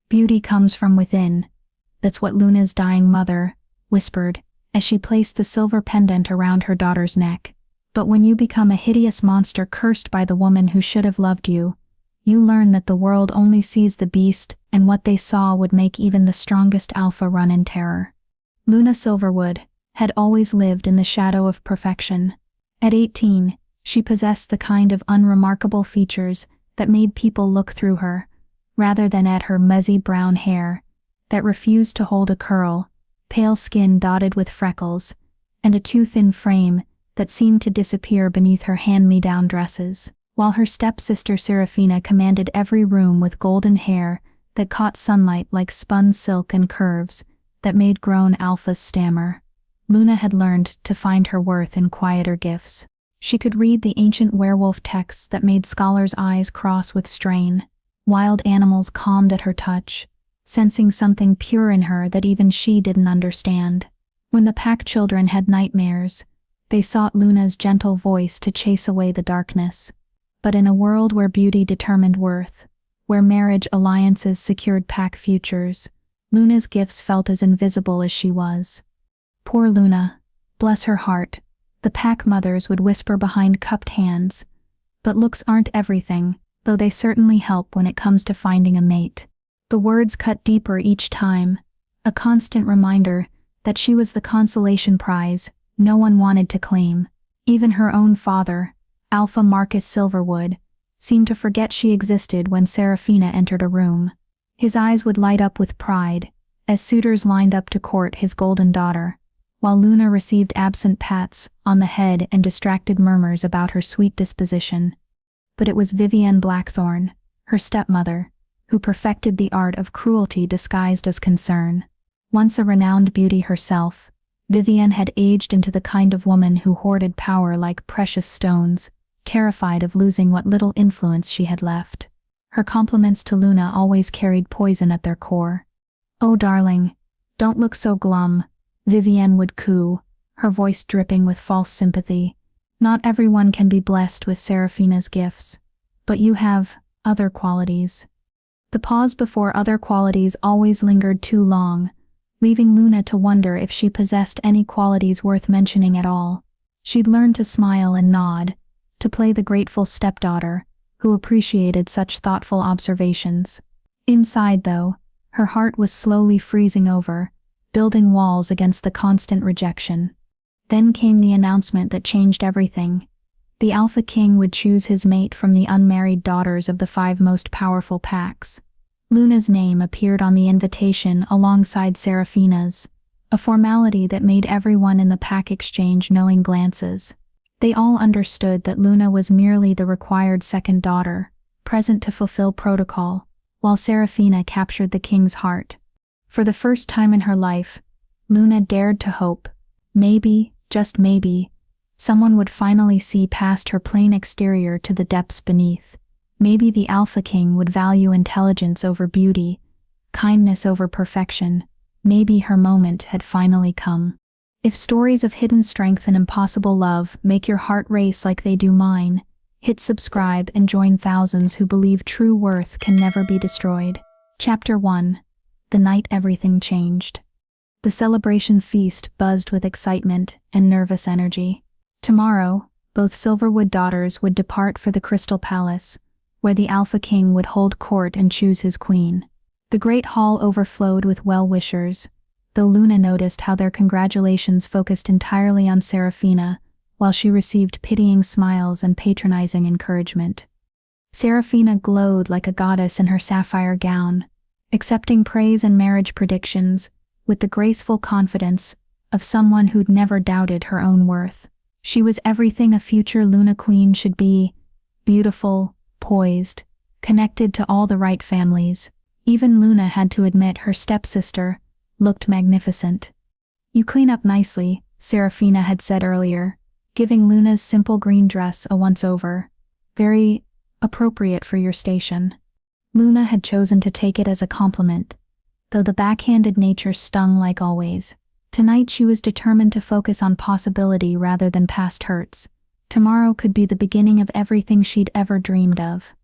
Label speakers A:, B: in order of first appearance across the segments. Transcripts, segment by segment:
A: Beauty comes from within. That's what Luna's dying mother whispered as she placed the silver pendant around her daughter's neck. But when you become a hideous monster cursed by the woman who should have loved you, you learn that the world only sees the beast, and what they saw would make even the strongest alpha run in terror. Luna Silverwood had always lived in the shadow of perfection. At 18, she possessed the kind of unremarkable features that made people look through her, rather than at her muzzy brown hair that refused to hold a curl, pale skin dotted with freckles, and a too thin frame that seemed to disappear beneath her hand-me-down dresses, while her stepsister Serafina commanded every room with golden hair that caught sunlight like spun silk and curves that made grown alphas stammer. Luna had learned to find her worth in quieter gifts. She could read the ancient werewolf texts that made scholars' eyes cross with strain. Wild animals calmed at her touch, sensing something pure in her that even she didn't understand. When the pack children had nightmares, they sought Luna's gentle voice to chase away the darkness. But in a world where beauty determined worth, where marriage alliances secured pack futures, Luna's gifts felt as invisible as she was. Poor Luna, bless her heart, the pack mothers would whisper behind cupped hands. But looks aren't everything, though they certainly help when it comes to finding a mate. The words cut deeper each time, a constant reminder that she was the consolation prize no one wanted to claim. Even her own father, Alpha Marcus Silverwood, seemed to forget she existed when Serafina entered a room. His eyes would light up with pride as suitors lined up to court his golden daughter, while Luna received absent pats on the head and distracted murmurs about her sweet disposition. But it was Vivienne Blackthorne, her stepmother, who perfected the art of cruelty disguised as concern. Once a renowned beauty herself, Vivienne had aged into the kind of woman who hoarded power like precious stones, terrified of losing what little influence she had left. Her compliments to Luna always carried poison at their core. "Oh darling, don't look so glum," Vivienne would coo, her voice dripping with false sympathy. "Not everyone can be blessed with Serafina's gifts, but you have other qualities." The pause before other qualities always lingered too long, leaving Luna to wonder if she possessed any qualities worth mentioning at all. She'd learned to smile and nod, to play the grateful stepdaughter, who appreciated such thoughtful observations. Inside, though, her heart was slowly freezing over, building walls against the constant rejection. Then came the announcement that changed everything. The Alpha King would choose his mate from the unmarried daughters of the 5 most powerful packs. Luna's name appeared on the invitation alongside Serafina's, a formality that made everyone in the pack exchange knowing glances. They all understood that Luna was merely the required second daughter, present to fulfill protocol, while Serafina captured the king's heart. For the first time in her life, Luna dared to hope, maybe, just maybe, someone would finally see past her plain exterior to the depths beneath. Maybe the Alpha King would value intelligence over beauty, kindness over perfection. Maybe her moment had finally come. If stories of hidden strength and impossible love make your heart race like they do mine, hit subscribe and join thousands who believe true worth can never be destroyed. Chapter 1. The night everything changed. The celebration feast buzzed with excitement and nervous energy. Tomorrow, both Silverwood daughters would depart for the Crystal Palace, where the Alpha King would hold court and choose his queen. The great hall overflowed with well-wishers, though Luna noticed how their congratulations focused entirely on Serafina, while she received pitying smiles and patronizing encouragement. Serafina glowed like a goddess in her sapphire gown, accepting praise and marriage predictions with the graceful confidence of someone who'd never doubted her own worth. She was everything a future Luna Queen should be: beautiful, poised, connected to all the right families. Even Luna had to admit her stepsister looked magnificent. "You clean up nicely," Serafina had said earlier, giving Luna's simple green dress a once-over. "Very appropriate for your station." Luna had chosen to take it as a compliment, though the backhanded nature stung like always. Tonight she was determined to focus on possibility rather than past hurts. Tomorrow could be the beginning of everything she'd ever dreamed of.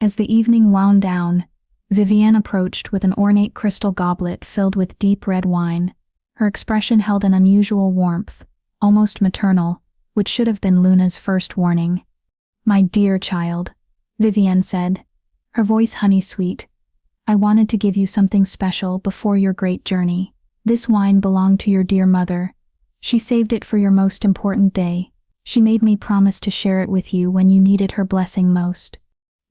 A: As the evening wound down, Vivienne approached with an ornate crystal goblet filled with deep red wine. Her expression held an unusual warmth, almost maternal, which should have been Luna's first warning. "My dear child," Vivienne said, her voice honey-sweet, "I wanted to give you something special before your great journey. This wine belonged to your dear mother. She saved it for your most important day. She made me promise to share it with you when you needed her blessing most."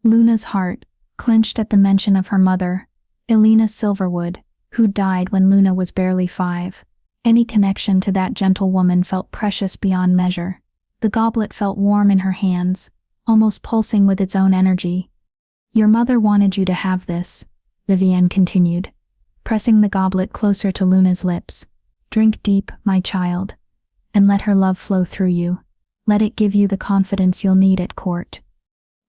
A: Luna's heart clenched at the mention of her mother, Elena Silverwood, who died when Luna was barely 5. Any connection to that gentle woman felt precious beyond measure. The goblet felt warm in her hands, almost pulsing with its own energy. "Your mother wanted you to have this," Vivienne continued, pressing the goblet closer to Luna's lips. "Drink deep, my child, and let her love flow through you. Let it give you the confidence you'll need at court."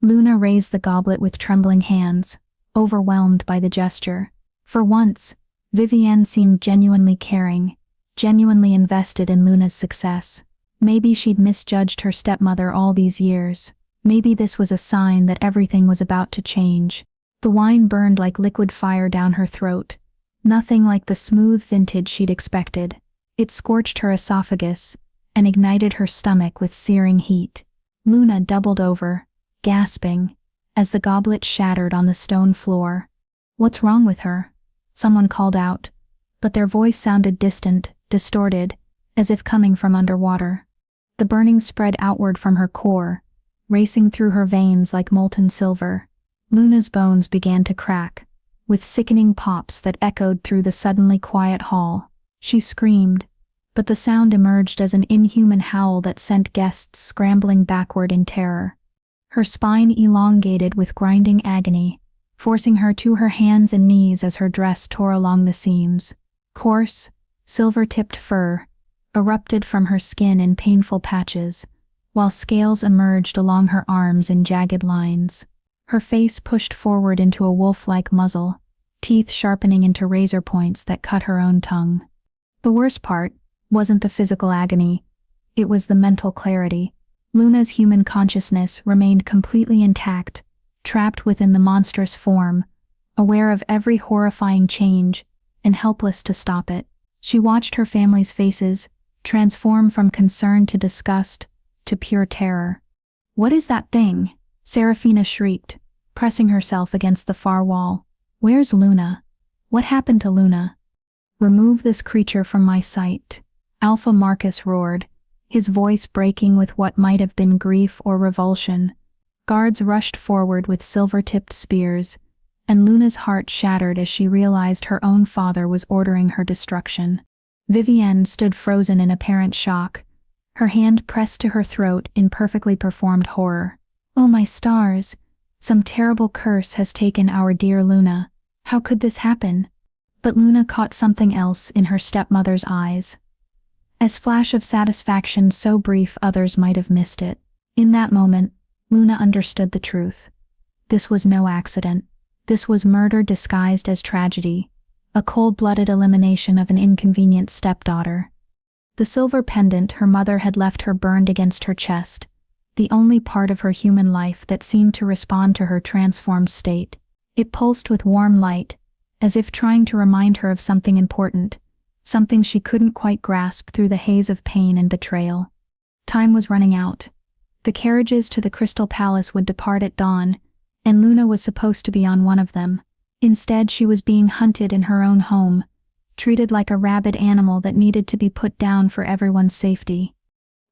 A: Luna raised the goblet with trembling hands, overwhelmed by the gesture. For once, Vivienne seemed genuinely caring, genuinely invested in Luna's success. Maybe she'd misjudged her stepmother all these years. Maybe this was a sign that everything was about to change. The wine burned like liquid fire down her throat, nothing like the smooth vintage she'd expected. It scorched her esophagus and ignited her stomach with searing heat. Luna doubled over, gasping, as the goblet shattered on the stone floor. "What's wrong with her?" someone called out, but their voice sounded distant, distorted, as if coming from underwater. The burning spread outward from her core, racing through her veins like molten silver. Luna's bones began to crack, with sickening pops that echoed through the suddenly quiet hall. She screamed, but the sound emerged as an inhuman howl that sent guests scrambling backward in terror. Her spine elongated with grinding agony, forcing her to her hands and knees as her dress tore along the seams. Coarse, silver-tipped fur erupted from her skin in painful patches, while scales emerged along her arms in jagged lines. Her face pushed forward into a wolf-like muzzle, teeth sharpening into razor points that cut her own tongue. The worst part wasn't the physical agony, it was the mental clarity. Luna's human consciousness remained completely intact, trapped within the monstrous form, aware of every horrifying change, and helpless to stop it. She watched her family's faces transform from concern to disgust to pure terror. "What is that thing?" Serafina shrieked, pressing herself against the far wall. "Where's Luna? What happened to Luna?" "Remove this creature from my sight," Alpha Marcus roared, his voice breaking with what might have been grief or revulsion. Guards rushed forward with silver-tipped spears, and Luna's heart shattered as she realized her own father was ordering her destruction. Vivienne stood frozen in apparent shock, her hand pressed to her throat in perfectly performed horror. "Oh my stars! Some terrible curse has taken our dear Luna. How could this happen?" But Luna caught something else in her stepmother's eyes. A flash of satisfaction so brief others might have missed it. In that moment, Luna understood the truth. This was no accident. This was murder disguised as tragedy, a cold-blooded elimination of an inconvenient stepdaughter. The silver pendant her mother had left her burned against her chest, the only part of her human life that seemed to respond to her transformed state. It pulsed with warm light, as if trying to remind her of something important, something she couldn't quite grasp through the haze of pain and betrayal. Time was running out. The carriages to the Crystal Palace would depart at dawn, and Luna was supposed to be on one of them. Instead, she was being hunted in her own home, treated like a rabid animal that needed to be put down for everyone's safety.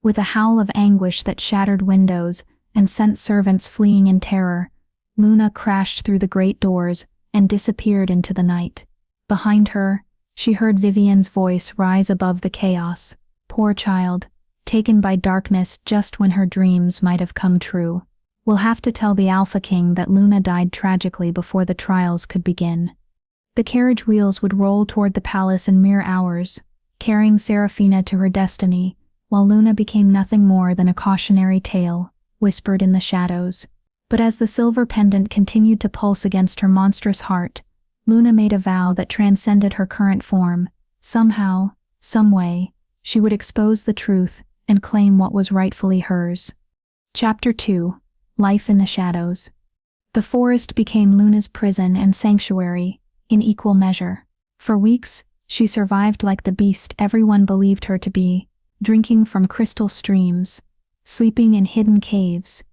A: With a howl of anguish that shattered windows and sent servants fleeing in terror, Luna crashed through the great doors and disappeared into the night. Behind her, she heard Vivienne's voice rise above the chaos. Poor child, taken by darkness just when her dreams might have come true. We'll have to tell the Alpha King that Luna died tragically before the trials could begin. The carriage wheels would roll toward the palace in mere hours, carrying Serafina to her destiny, while Luna became nothing more than a cautionary tale, whispered in the shadows. But as the silver pendant continued to pulse against her monstrous heart, Luna made a vow that transcended her current form. Somehow, someway, she would expose the truth and claim what was rightfully hers. Chapter 2. Life in the Shadows. The forest became Luna's prison and sanctuary, in equal measure. For weeks, she survived like the beast everyone believed her to be, drinking from crystal streams, sleeping in hidden caves,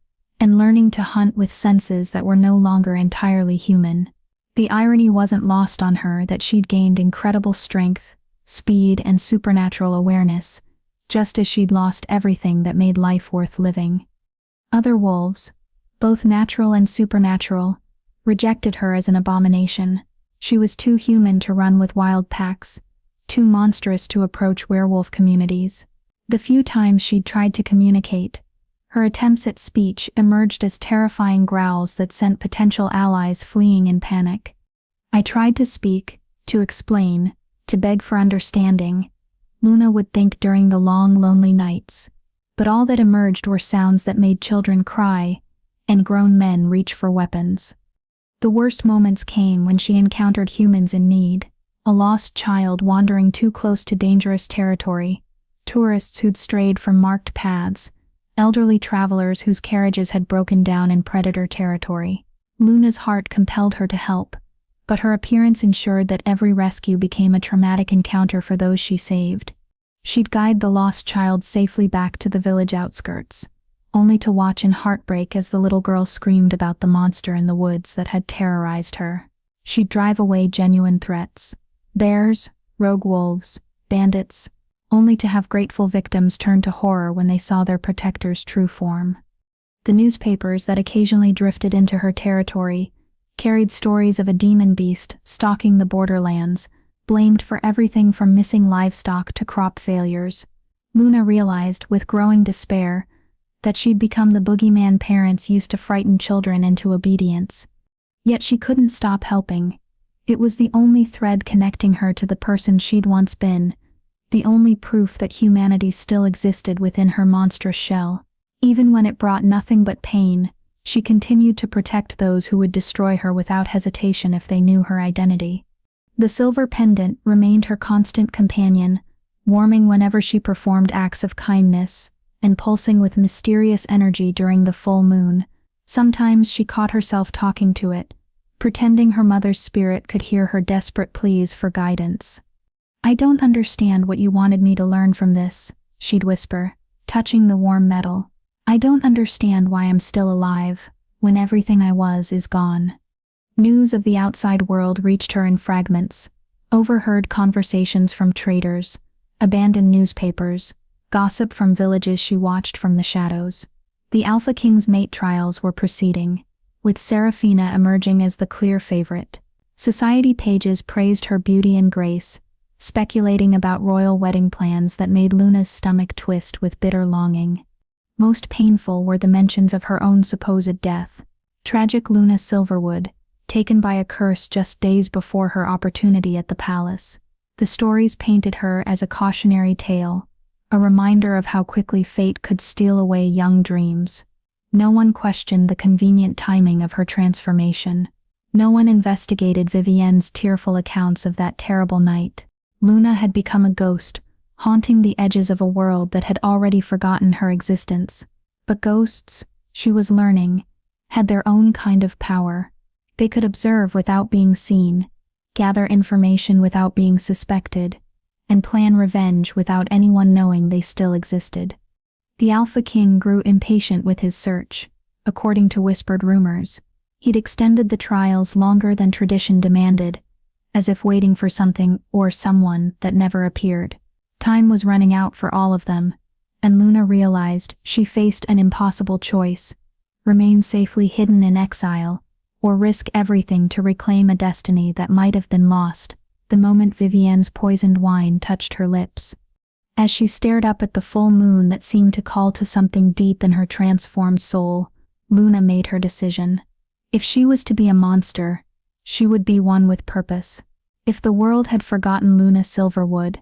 A: and learning to hunt with senses that were no longer entirely human. The irony wasn't lost on her that she'd gained incredible strength, speed, and supernatural awareness, just as she'd lost everything that made life worth living. Other wolves, both natural and supernatural, rejected her as an abomination. She was too human to run with wild packs, too monstrous to approach werewolf communities. The few times she'd tried to communicate, her attempts at speech emerged as terrifying growls that sent potential allies fleeing in panic. I tried to speak, to explain, to beg for understanding, Luna would think during the long, lonely nights, but all that emerged were sounds that made children cry and grown men reach for weapons. The worst moments came when she encountered humans in need, a lost child wandering too close to dangerous territory, tourists who'd strayed from marked paths, elderly travelers whose carriages had broken down in predator territory. Luna's heart compelled her to help, but her appearance ensured that every rescue became a traumatic encounter for those she saved. She'd guide the lost child safely back to the village outskirts, only to watch in heartbreak as the little girl screamed about the monster in the woods that had terrorized her. She'd drive away genuine threats, bears, rogue wolves, bandits, only to have grateful victims turn to horror when they saw their protector's true form. The newspapers that occasionally drifted into her territory carried stories of a demon beast stalking the borderlands, blamed for everything from missing livestock to crop failures. Luna realized, with growing despair, that she'd become the boogeyman parents used to frighten children into obedience. Yet she couldn't stop helping. It was the only thread connecting her to the person she'd once been, the only proof that humanity still existed within her monstrous shell. Even when it brought nothing but pain, she continued to protect those who would destroy her without hesitation if they knew her identity. The silver pendant remained her constant companion, warming whenever she performed acts of kindness, and pulsing with mysterious energy during the full moon. Sometimes she caught herself talking to it, pretending her mother's spirit could hear her desperate pleas for guidance. "I don't understand what you wanted me to learn from this," she'd whisper, touching the warm metal. "I don't understand why I'm still alive, when everything I was is gone." News of the outside world reached her in fragments, overheard conversations from traders, abandoned newspapers, gossip from villages she watched from the shadows. The Alpha King's mate trials were proceeding, with Seraphina emerging as the clear favorite. Society pages praised her beauty and grace, speculating about royal wedding plans that made Luna's stomach twist with bitter longing. Most painful were the mentions of her own supposed death. Tragic Luna Silverwood, taken by a curse just days before her opportunity at the palace. The stories painted her as a cautionary tale, a reminder of how quickly fate could steal away young dreams. No one questioned the convenient timing of her transformation. No one investigated Vivienne's tearful accounts of that terrible night. Luna had become a ghost, haunting the edges of a world that had already forgotten her existence. But ghosts, she was learning, had their own kind of power. They could observe without being seen, gather information without being suspected, and plan revenge without anyone knowing they still existed. The Alpha King grew impatient with his search. According to whispered rumors, he'd extended the trials longer than tradition demanded, as if waiting for something or someone that never appeared. Time was running out for all of them, and Luna realized she faced an impossible choice: remain safely hidden in exile, or risk everything to reclaim a destiny that might have been lost the moment Vivienne's poisoned wine touched her lips. As she stared up at the full moon that seemed to call to something deep in her transformed soul, Luna made her decision. If she was to be a monster, she would be one with purpose. If the world had forgotten Luna Silverwood,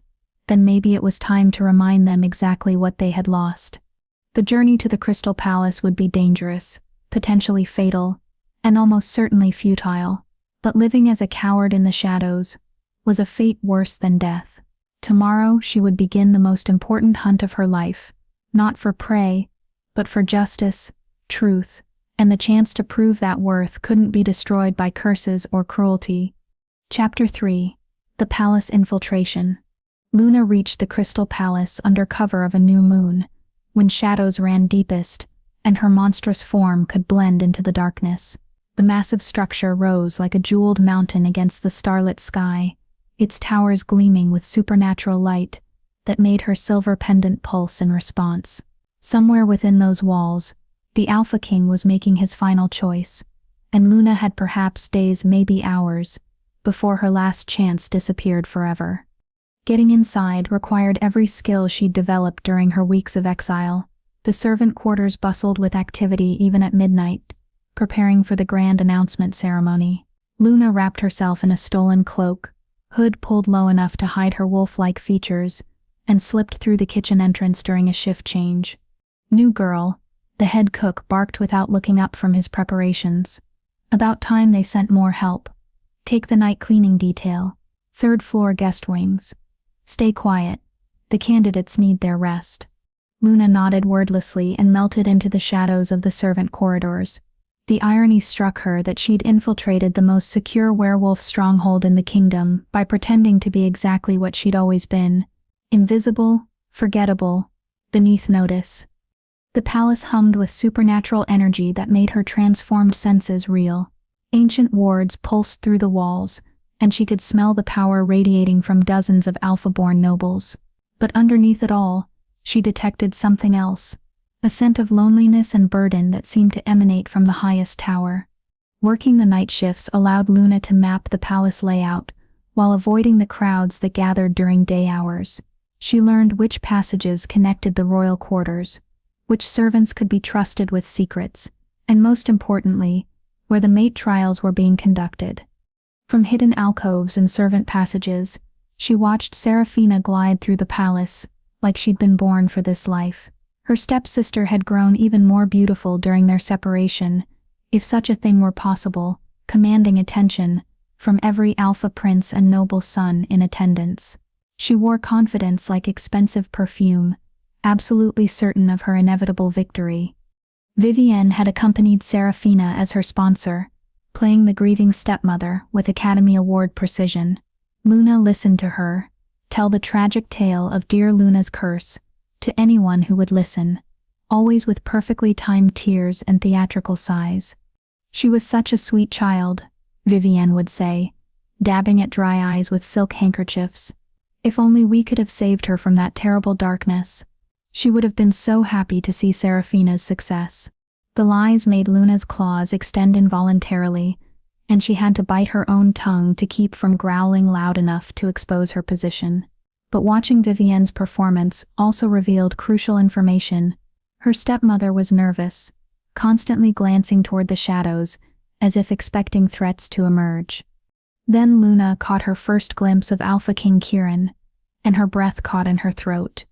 A: then maybe it was time to remind them exactly what they had lost. The journey to the Crystal Palace would be dangerous, potentially fatal, and almost certainly futile, but living as a coward in the shadows was a fate worse than death. Tomorrow she would begin the most important hunt of her life, not for prey, but for justice, truth, and the chance to prove that worth couldn't be destroyed by curses or cruelty. Chapter 3. The Palace Infiltration. Luna reached the Crystal Palace under cover of a new moon, when shadows ran deepest, and her monstrous form could blend into the darkness. The massive structure rose like a jeweled mountain against the starlit sky, its towers gleaming with supernatural light that made her silver pendant pulse in response. Somewhere within those walls, the Alpha King was making his final choice, and Luna had perhaps days, maybe hours, before her last chance disappeared forever. Getting inside required every skill she'd developed during her weeks of exile. The servant quarters bustled with activity even at midnight, preparing for the grand announcement ceremony. Luna wrapped herself in a stolen cloak, hood pulled low enough to hide her wolf-like features, and slipped through the kitchen entrance during a shift change. "New girl," the head cook barked without looking up from his preparations. About time they sent more help. "Take the night cleaning detail. 3rd floor guest wings. Stay quiet. The candidates need their rest." Luna nodded wordlessly and melted into the shadows of the servant corridors. The irony struck her that she'd infiltrated the most secure werewolf stronghold in the kingdom by pretending to be exactly what she'd always been: invisible, forgettable, beneath notice. The palace hummed with supernatural energy that made her transformed senses real. Ancient wards pulsed through the walls, and she could smell the power radiating from dozens of Alpha-born nobles. But underneath it all, she detected something else, a scent of loneliness and burden that seemed to emanate from the highest tower. Working the night shifts allowed Luna to map the palace layout, while avoiding the crowds that gathered during day hours. She learned which passages connected the royal quarters, which servants could be trusted with secrets, and most importantly, where the mate trials were being conducted. From hidden alcoves and servant passages, she watched Serafina glide through the palace, like she'd been born for this life. Her stepsister had grown even more beautiful during their separation, if such a thing were possible, commanding attention from every alpha prince and noble son in attendance. She wore confidence like expensive perfume, absolutely certain of her inevitable victory. Vivienne had accompanied Serafina as her sponsor, playing the grieving stepmother with Academy Award precision. Luna listened to her tell the tragic tale of dear Luna's curse to anyone who would listen, always with perfectly timed tears and theatrical sighs. "She was such a sweet child," Vivienne would say, dabbing at dry eyes with silk handkerchiefs. "If only we could have saved her from that terrible darkness." She would have been so happy to see Serafina's success. The lies made Luna's claws extend involuntarily, and she had to bite her own tongue to keep from growling loud enough to expose her position. But watching Vivienne's performance also revealed crucial information. Her stepmother was nervous, constantly glancing toward the shadows, as if expecting threats to emerge. Then Luna caught her first glimpse of Alpha King Kieran, and her breath caught in her throat.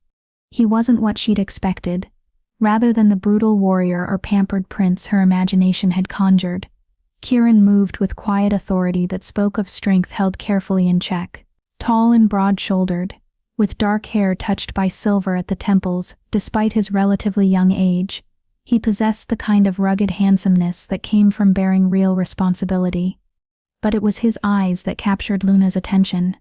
A: He wasn't what she'd expected. Rather than the brutal warrior or pampered prince her imagination had conjured, Kieran moved with quiet authority that spoke of strength held carefully in check. Tall and broad-shouldered, with dark hair touched by silver at the temples despite his relatively young age, he possessed the kind of rugged handsomeness that came from bearing real responsibility. But it was his eyes that captured Luna's attention,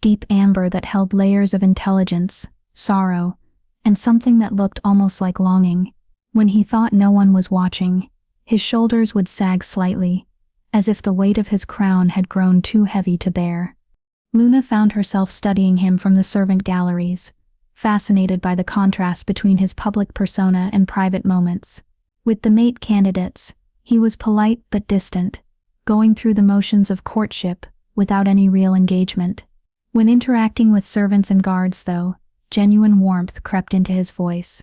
A: deep amber that held layers of intelligence, sorrow, and something that looked almost like longing. When he thought no one was watching, his shoulders would sag slightly, as if the weight of his crown had grown too heavy to bear. Luna found herself studying him from the servant galleries, fascinated by the contrast between his public persona and private moments. With the mate candidates, he was polite but distant, going through the motions of courtship without any real engagement. When interacting with servants and guards, though, genuine warmth crept into his voice.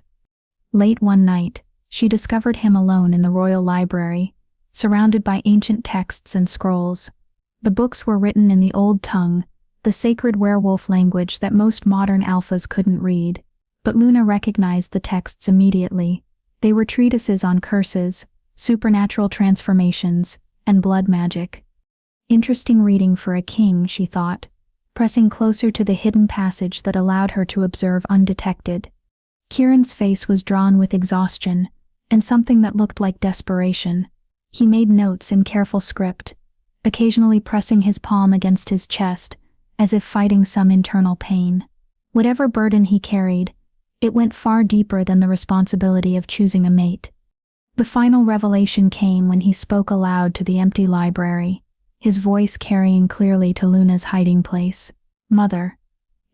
A: Late one night, she discovered him alone in the royal library, surrounded by ancient texts and scrolls. The books were written in the old tongue, the sacred werewolf language that most modern alphas couldn't read. But Luna recognized the texts immediately. They were treatises on curses, supernatural transformations, and blood magic. Interesting reading for a king, she thought, pressing closer to the hidden passage that allowed her to observe undetected. Kieran's face was drawn with exhaustion, and something that looked like desperation. He made notes in careful script, occasionally pressing his palm against his chest, as if fighting some internal pain. Whatever burden he carried, it went far deeper than the responsibility of choosing a mate. The final revelation came when he spoke aloud to the empty library, his voice carrying clearly to Luna's hiding place. "Mother,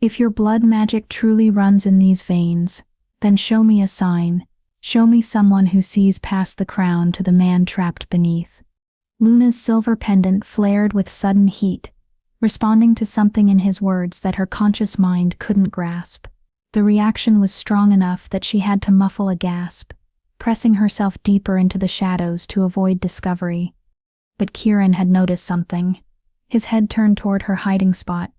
A: if your blood magic truly runs in these veins, then show me a sign. Show me someone who sees past the crown to the man trapped beneath." Luna's silver pendant flared with sudden heat, responding to something in his words that her conscious mind couldn't grasp. The reaction was strong enough that she had to muffle a gasp, pressing herself deeper into the shadows to avoid discovery. But Kieran had noticed something. His head turned toward her hiding spot,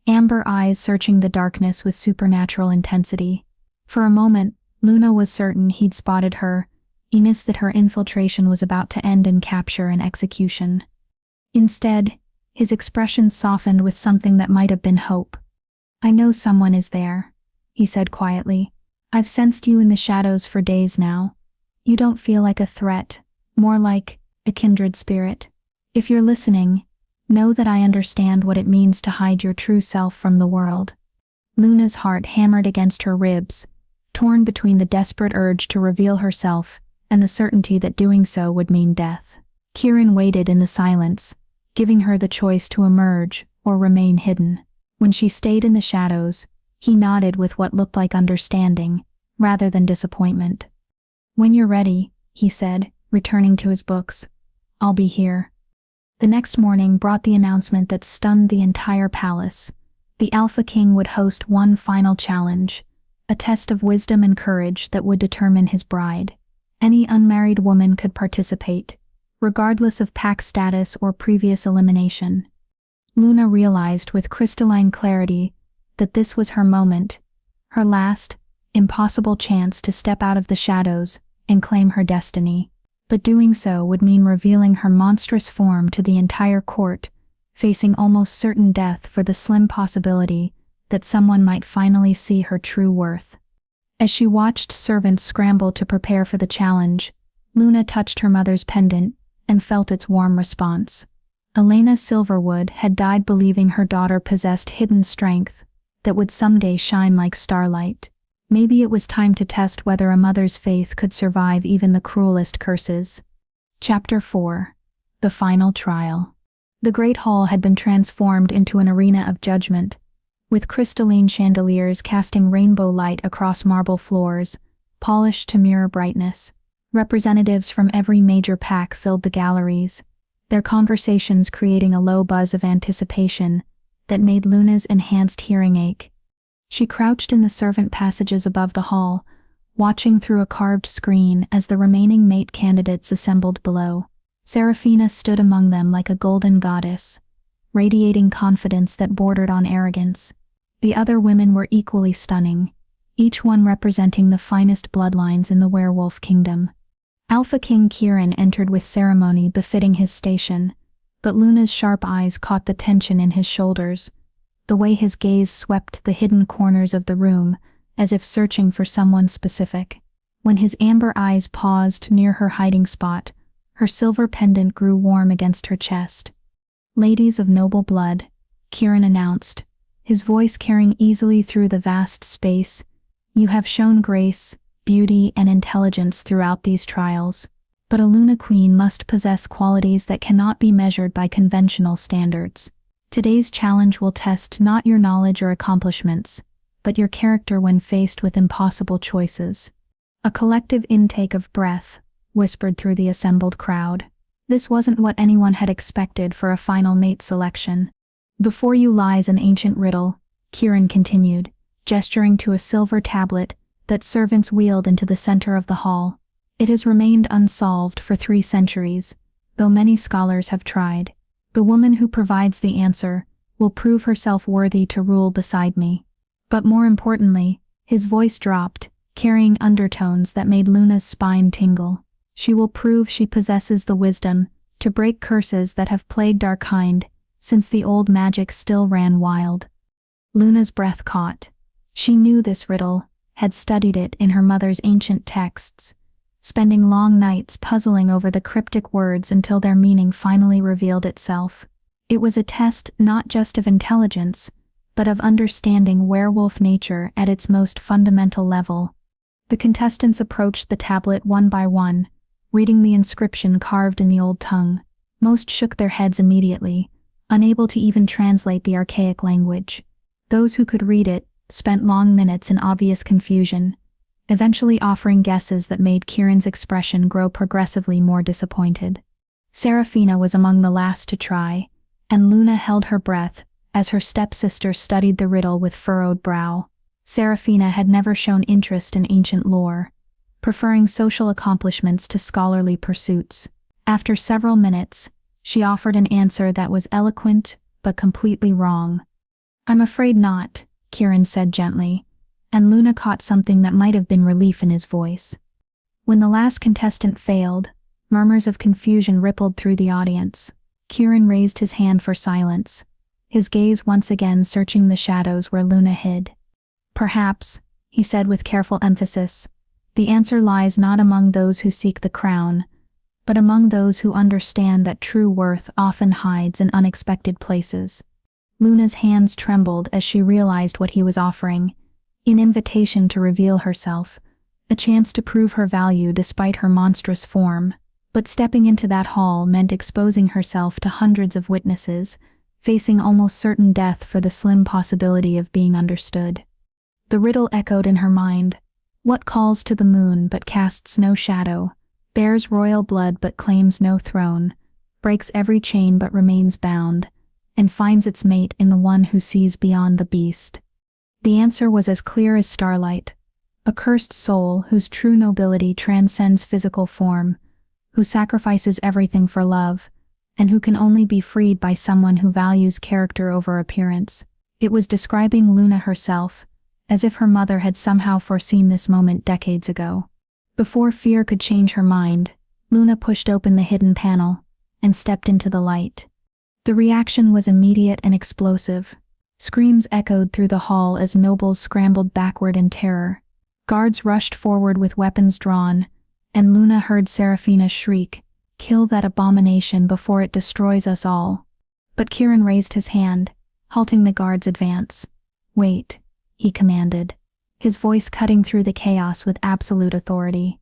A: amber eyes searching the darkness with supernatural intensity. For a moment, Luna was certain he'd spotted her, even that her infiltration was about to end in capture and execution. Instead, his expression softened with something that might have been hope. "I know someone is there," he said quietly. "I've sensed you in the shadows for days now. You don't feel like a threat, more like a kindred spirit. If you're listening, know that I understand what it means to hide your true self from the world." Luna's heart hammered against her ribs, torn between the desperate urge to reveal herself and the certainty that doing so would mean death. Kieran waited in the silence, giving her the choice to emerge or remain hidden. When she stayed in the shadows, he nodded with what looked like understanding, rather than disappointment. "When you're ready," he said, returning to his books, "I'll be here." The next morning brought the announcement that stunned the entire palace. The Alpha King would host one final challenge, a test of wisdom and courage that would determine his bride. Any unmarried woman could participate, regardless of pack status or previous elimination. Luna realized with crystalline clarity that this was her moment, her last, impossible chance to step out of the shadows and claim her destiny. But doing so would mean revealing her monstrous form to the entire court, facing almost certain death for the slim possibility that someone might finally see her true worth. As she watched servants scramble to prepare for the challenge, Luna touched her mother's pendant and felt its warm response. Elena Silverwood had died believing her daughter possessed hidden strength that would someday shine like starlight. Maybe it was time to test whether a mother's faith could survive even the cruelest curses. Chapter 4. The Final Trial. The Great Hall had been transformed into an arena of judgment, with crystalline chandeliers casting rainbow light across marble floors, polished to mirror brightness. Representatives from every major pack filled the galleries, their conversations creating a low buzz of anticipation that made Luna's enhanced hearing ache. She crouched in the servant passages above the hall, watching through a carved screen as the remaining mate candidates assembled below. Seraphina stood among them like a golden goddess, radiating confidence that bordered on arrogance. The other women were equally stunning, each one representing the finest bloodlines in the werewolf kingdom. Alpha King Kieran entered with ceremony befitting his station, but Luna's sharp eyes caught the tension in his shoulders, the way his gaze swept the hidden corners of the room, as if searching for someone specific. When his amber eyes paused near her hiding spot, her silver pendant grew warm against her chest. "Ladies of noble blood," Kieran announced, his voice carrying easily through the vast space, "you have shown grace, beauty, and intelligence throughout these trials, but a Luna Queen must possess qualities that cannot be measured by conventional standards. Today's challenge will test not your knowledge or accomplishments, but your character when faced with impossible choices." A collective intake of breath whispered through the assembled crowd. This wasn't what anyone had expected for a final mate selection. "Before you lies an ancient riddle," Kieran continued, gesturing to a silver tablet that servants wheeled into the center of the hall. "It has remained unsolved for 3 centuries, though many scholars have tried. The woman who provides the answer will prove herself worthy to rule beside me." But more importantly, his voice dropped, carrying undertones that made Luna's spine tingle. "She will prove she possesses the wisdom to break curses that have plagued our kind since the old magic still ran wild." Luna's breath caught. She knew this riddle, had studied it in her mother's ancient texts, spending long nights puzzling over the cryptic words until their meaning finally revealed itself. It was a test not just of intelligence, but of understanding werewolf nature at its most fundamental level. The contestants approached the tablet one by one, reading the inscription carved in the old tongue. Most shook their heads immediately, unable to even translate the archaic language. Those who could read it spent long minutes in obvious confusion, eventually offering guesses that made Kieran's expression grow progressively more disappointed. Serafina was among the last to try, and Luna held her breath as her stepsister studied the riddle with furrowed brow. Serafina had never shown interest in ancient lore, preferring social accomplishments to scholarly pursuits. After several minutes, she offered an answer that was eloquent but completely wrong. "I'm afraid not," Kieran said gently, and Luna caught something that might have been relief in his voice. When the last contestant failed, murmurs of confusion rippled through the audience. Kieran raised his hand for silence, his gaze once again searching the shadows where Luna hid. "Perhaps," he said with careful emphasis, "the answer lies not among those who seek the crown, but among those who understand that true worth often hides in unexpected places." Luna's hands trembled as she realized what he was offering, an invitation to reveal herself, a chance to prove her value despite her monstrous form. But stepping into that hall meant exposing herself to hundreds of witnesses, facing almost certain death for the slim possibility of being understood. The riddle echoed in her mind. What calls to the moon but casts no shadow, bears royal blood but claims no throne, breaks every chain but remains bound, and finds its mate in the one who sees beyond the beast? The answer was as clear as starlight. A cursed soul whose true nobility transcends physical form, who sacrifices everything for love, and who can only be freed by someone who values character over appearance. It was describing Luna herself, as if her mother had somehow foreseen this moment decades ago. Before fear could change her mind, Luna pushed open the hidden panel and stepped into the light. The reaction was immediate and explosive. Screams echoed through the hall as nobles scrambled backward in terror. Guards rushed forward with weapons drawn, and Luna heard Serafina shriek, "Kill that abomination before it destroys us all." But Kieran raised his hand, halting the guard's advance. "Wait," he commanded, his voice cutting through the chaos with absolute authority.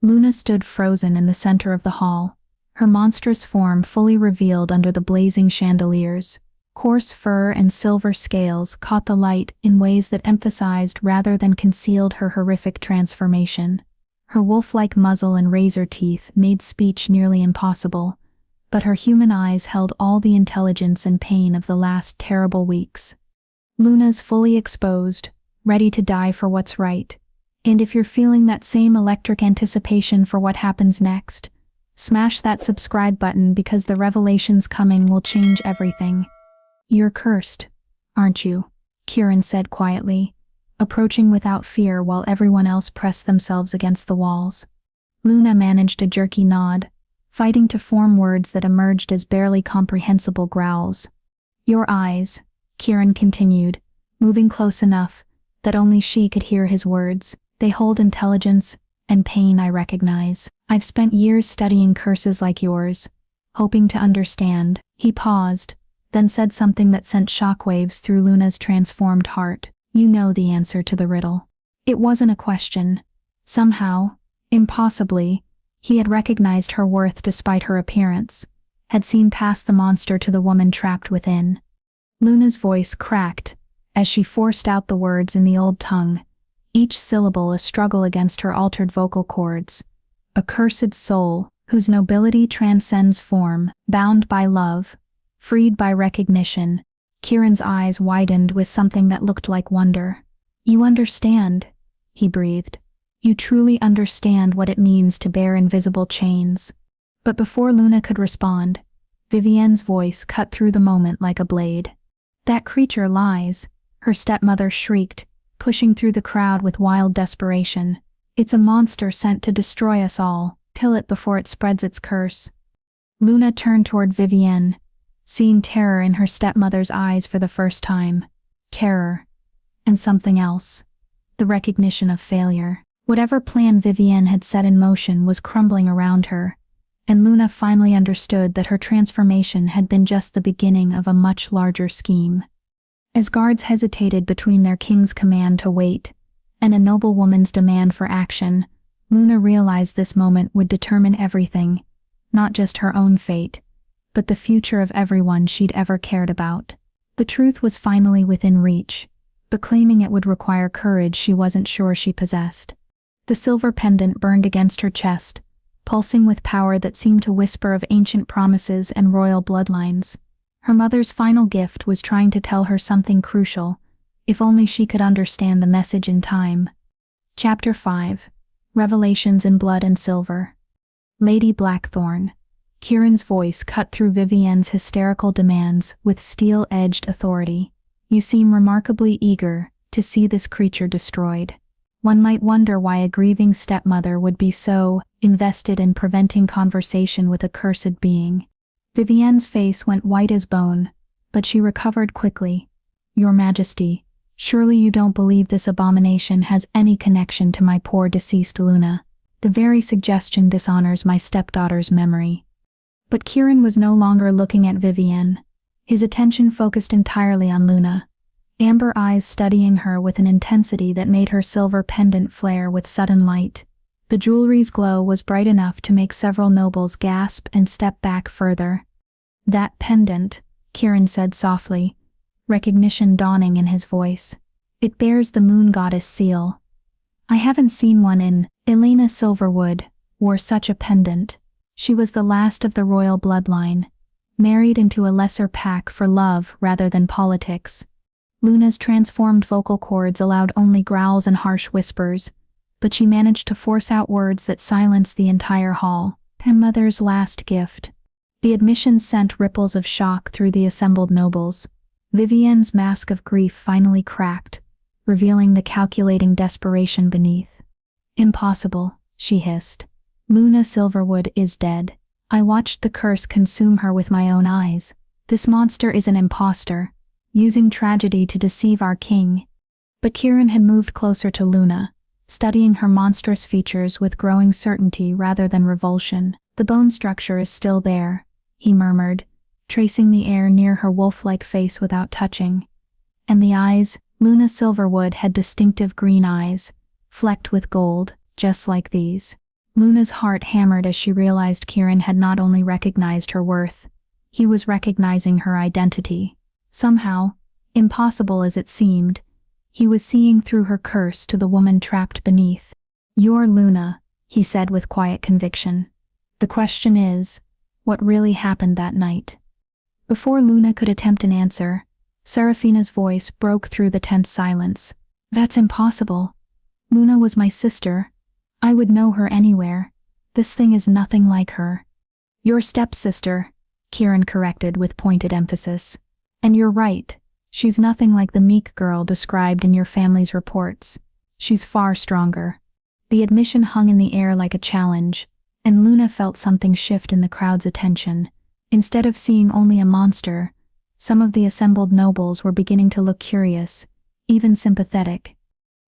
A: Luna stood frozen in the center of the hall, her monstrous form fully revealed under the blazing chandeliers. Coarse fur and silver scales caught the light in ways that emphasized rather than concealed her horrific transformation. Her wolf-like muzzle and razor teeth made speech nearly impossible, but her human eyes held all the intelligence and pain of the last terrible weeks. Luna's fully exposed, ready to die for what's right. And if you're feeling that same electric anticipation for what happens next, smash that subscribe button because the revelations coming will change everything. "You're cursed, aren't you?" Kieran said quietly, approaching without fear while everyone else pressed themselves against the walls. Luna managed a jerky nod, fighting to form words that emerged as barely comprehensible growls. "Your eyes," Kieran continued, moving close enough that only she could hear his words, "they hold intelligence and pain I recognize. I've spent years studying curses like yours, hoping to understand." He paused, then said something that sent shockwaves through Luna's transformed heart. "You know the answer to the riddle." It wasn't a question. Somehow, impossibly, he had recognized her worth despite her appearance, had seen past the monster to the woman trapped within. Luna's voice cracked as she forced out the words in the old tongue, each syllable a struggle against her altered vocal cords. "A cursed soul, whose nobility transcends form, bound by love, freed by recognition." Kieran's eyes widened with something that looked like wonder. "You understand," he breathed. "You truly understand what it means to bear invisible chains." But before Luna could respond, Vivienne's voice cut through the moment like a blade. "That creature lies," her stepmother shrieked, pushing through the crowd with wild desperation. "It's a monster sent to destroy us all. Kill it before it spreads its curse." Luna turned toward Vivienne, seeing terror in her stepmother's eyes for the first time. Terror. And something else. The recognition of failure. Whatever plan Vivienne had set in motion was crumbling around her, and Luna finally understood that her transformation had been just the beginning of a much larger scheme. As guards hesitated between their king's command to wait and a noblewoman's demand for action, Luna realized this moment would determine everything, not just her own fate, but the future of everyone she'd ever cared about. The truth was finally within reach, but claiming it would require courage she wasn't sure she possessed. The silver pendant burned against her chest, pulsing with power that seemed to whisper of ancient promises and royal bloodlines. Her mother's final gift was trying to tell her something crucial, if only she could understand the message in time. Chapter 5. Revelations in Blood and Silver. Lady Blackthorn. Kieran's voice cut through Vivienne's hysterical demands with steel-edged authority. You seem remarkably eager to see this creature destroyed. One might wonder why a grieving stepmother would be so invested in preventing conversation with a cursed being. Vivienne's face went white as bone, but she recovered quickly. Your Majesty, surely you don't believe this abomination has any connection to my poor deceased Luna. The very suggestion dishonors my stepdaughter's memory. But Kieran was no longer looking at Vivienne. His attention focused entirely on Luna, amber eyes studying her with an intensity that made her silver pendant flare with sudden light. The jewelry's glow was bright enough to make several nobles gasp and step back further. That pendant, Kieran said softly, recognition dawning in his voice. It bears the moon goddess seal. I haven't seen one in. Elena Silverwood wore such a pendant. She was the last of the royal bloodline, married into a lesser pack for love rather than politics. Luna's transformed vocal cords allowed only growls and harsh whispers, but she managed to force out words that silenced the entire hall. Her mother's last gift. The admission sent ripples of shock through the assembled nobles. Vivienne's mask of grief finally cracked, revealing the calculating desperation beneath. Impossible, she hissed. Luna Silverwood is dead. I watched the curse consume her with my own eyes. This monster is an imposter, using tragedy to deceive our king. But Kieran had moved closer to Luna, studying her monstrous features with growing certainty rather than revulsion. The bone structure is still there, he murmured, tracing the air near her wolf-like face without touching. And the eyes, Luna Silverwood had distinctive green eyes, flecked with gold, just like these. Luna's heart hammered as she realized Kieran had not only recognized her worth, he was recognizing her identity. Somehow, impossible as it seemed, he was seeing through her curse to the woman trapped beneath. You're Luna, he said with quiet conviction. The question is, what really happened that night? Before Luna could attempt an answer, Seraphina's voice broke through the tense silence. That's impossible. Luna was my sister. I would know her anywhere. This thing is nothing like her. Your stepsister, Kieran corrected with pointed emphasis. And you're right. She's nothing like the meek girl described in your family's reports. She's far stronger. The admission hung in the air like a challenge, and Luna felt something shift in the crowd's attention. Instead of seeing only a monster, some of the assembled nobles were beginning to look curious, even sympathetic.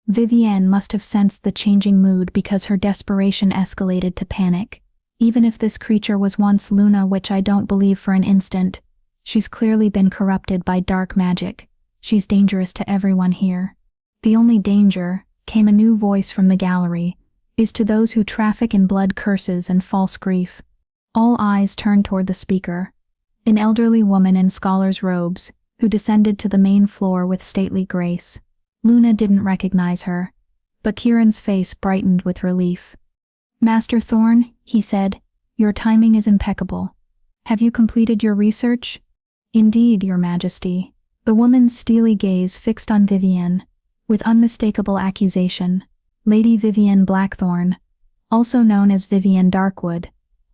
A: Vivienne must have sensed the changing mood because her desperation escalated to panic. Even if this creature was once Luna, which I don't believe for an instant, she's clearly been corrupted by dark magic. She's dangerous to everyone here. The only danger, came a new voice from the gallery, is to those who traffic in blood curses and false grief. All eyes turned toward the speaker, an elderly woman in scholar's robes, who descended to the main floor with stately grace. Luna didn't recognize her, but Kieran's face brightened with relief. Master Thorn, he said, your timing is impeccable. Have you completed your research? Indeed, your Majesty. The woman's steely gaze fixed on Vivienne, with unmistakable accusation. Lady Vivienne Blackthorn, also known as Vivienne Darkwood,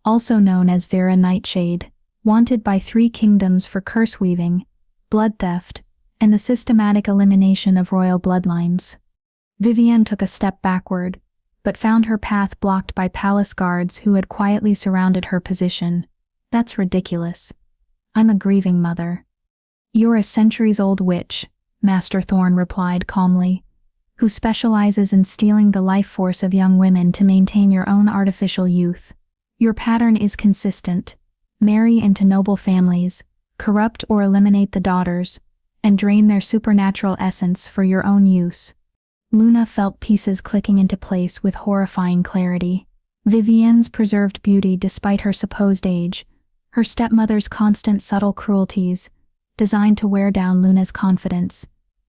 A: also known as Vera Nightshade, wanted by 3 kingdoms for curse weaving, blood theft, and the systematic elimination of royal bloodlines. Vivienne took a step backward, but found her path blocked by palace guards who had quietly surrounded her position. That's ridiculous. I'm a grieving mother. You're a centuries-old witch, Master Thorn replied calmly. who specializes in stealing the life force of young women to maintain your own artificial youth. Your pattern is consistent. Marry into noble families, corrupt or eliminate the daughters, and drain their supernatural essence for your own use. Luna felt pieces clicking into place with horrifying clarity. Vivienne's preserved beauty despite her supposed age, her stepmother's constant subtle cruelties, designed to wear down Luna's confidence,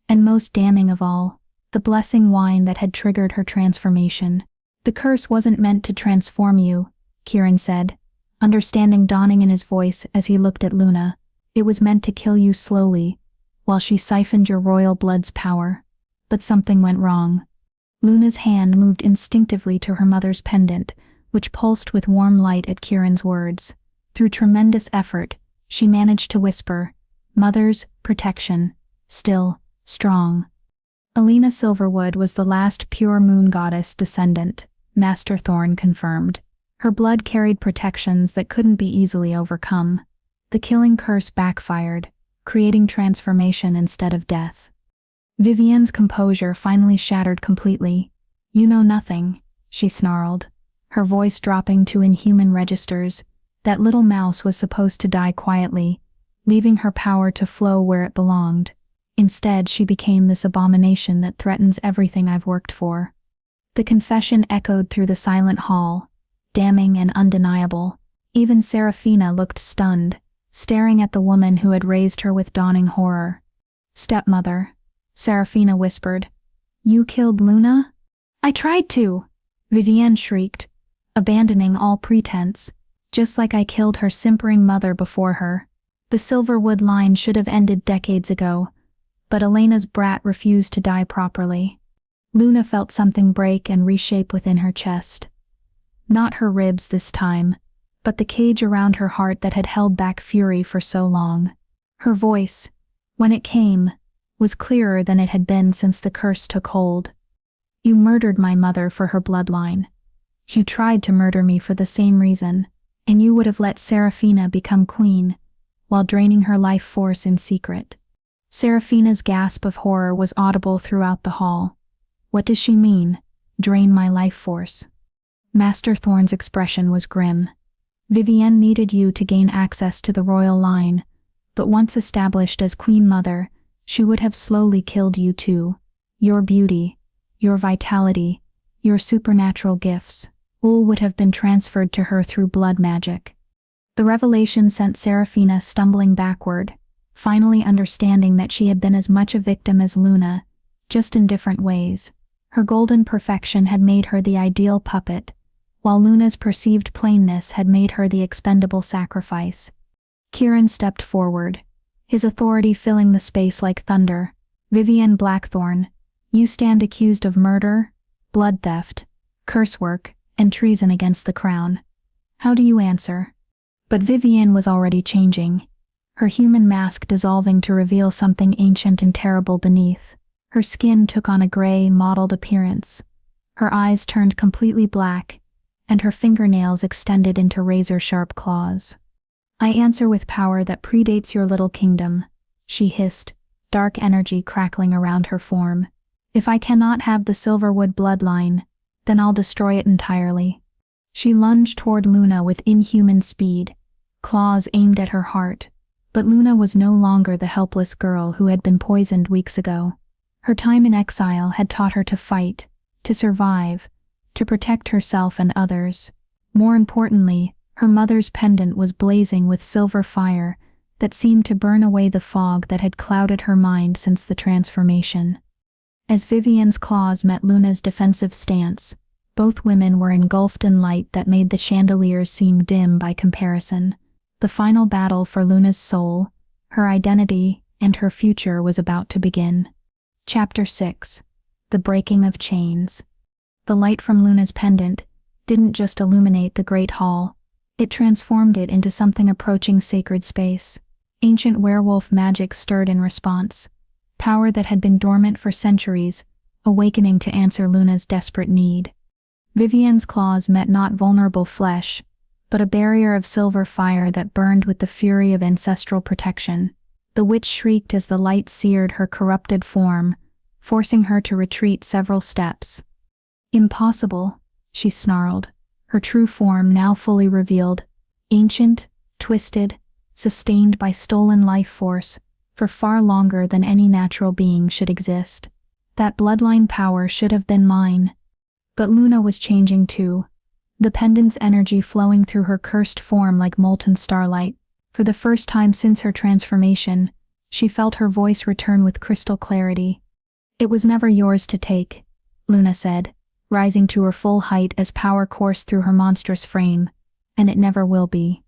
A: and most damning of all, the blessing wine that had triggered her transformation. The curse wasn't meant to transform you, Kieran said, understanding dawning in his voice as he looked at Luna. It was meant to kill you slowly, while she siphoned your royal blood's power. But something went wrong. Luna's hand moved instinctively to her mother's pendant, which pulsed with warm light at Kieran's words. Through tremendous effort, she managed to whisper, "Mother's protection, still strong." Alina Silverwood was the last pure moon goddess descendant, Master Thorn confirmed. Her blood carried protections that couldn't be easily overcome. The killing curse backfired, creating transformation instead of death. Vivienne's composure finally shattered completely. "You know nothing," she snarled, her voice dropping to inhuman registers. That little mouse was supposed to die quietly, leaving her power to flow where it belonged. Instead, she became this abomination that threatens everything I've worked for. The confession echoed through the silent hall, damning and undeniable. Even Serafina looked stunned, staring at the woman who had raised her with dawning horror. "Stepmother," Serafina whispered. "You killed Luna?" "I tried to," Vivienne shrieked, abandoning all pretense. "Just like I killed her simpering mother before her. The Silverwood line should have ended decades ago, but Elena's brat refused to die properly." Luna felt something break and reshape within her chest. Not her ribs this time, but the cage around her heart that had held back fury for so long. Her voice, when it came, was clearer than it had been since the curse took hold. "You murdered my mother for her bloodline. You tried to murder me for the same reason, and you would have let Serafina become queen, while draining her life force in secret." Serafina's gasp of horror was audible throughout the hall. "What does she mean, drain my life force?" Master Thorn's expression was grim. "Vivienne needed you to gain access to the royal line, but once established as Queen Mother, she would have slowly killed you too. Your beauty, your vitality, your supernatural gifts, all would have been transferred to her through blood magic." The revelation sent Serafina stumbling backward, finally understanding that she had been as much a victim as Luna, just in different ways. Her golden perfection had made her the ideal puppet, while Luna's perceived plainness had made her the expendable sacrifice. Kieran stepped forward, his authority filling the space like thunder. "Vivienne Blackthorn, you stand accused of murder, blood theft, curse work, and treason against the crown. How do you answer?" But Vivienne was already changing, her human mask dissolving to reveal something ancient and terrible beneath. Her skin took on a gray, mottled appearance. Her eyes turned completely black, and her fingernails extended into razor-sharp claws. "I answer with power that predates your little kingdom," she hissed, dark energy crackling around her form. "If I cannot have the Silverwood bloodline, then I'll destroy it entirely." She lunged toward Luna with inhuman speed, claws aimed at her heart. But Luna was no longer the helpless girl who had been poisoned weeks ago. Her time in exile had taught her to fight, to survive, to protect herself and others. More importantly, her mother's pendant was blazing with silver fire that seemed to burn away the fog that had clouded her mind since the transformation. As Vivienne's claws met Luna's defensive stance, both women were engulfed in light that made the chandeliers seem dim by comparison. The final battle for Luna's soul, her identity, and her future was about to begin. Chapter 6. The Breaking of Chains. The light from Luna's pendant didn't just illuminate the great hall, it transformed it into something approaching sacred space. Ancient werewolf magic stirred in response, power that had been dormant for centuries, awakening to answer Luna's desperate need. Vivienne's claws met not vulnerable flesh, but a barrier of silver fire that burned with the fury of ancestral protection. The witch shrieked as the light seared her corrupted form, forcing her to retreat several steps. "Impossible," she snarled, her true form now fully revealed, ancient, twisted, sustained by stolen life force, for far longer than any natural being should exist. That bloodline power should have been mine. But Luna was changing too, the pendant's energy flowing through her cursed form like molten starlight. For the first time since her transformation, she felt her voice return with crystal clarity. "It was never yours to take," Luna said, rising to her full height as power coursed through her monstrous frame, "and it never will be."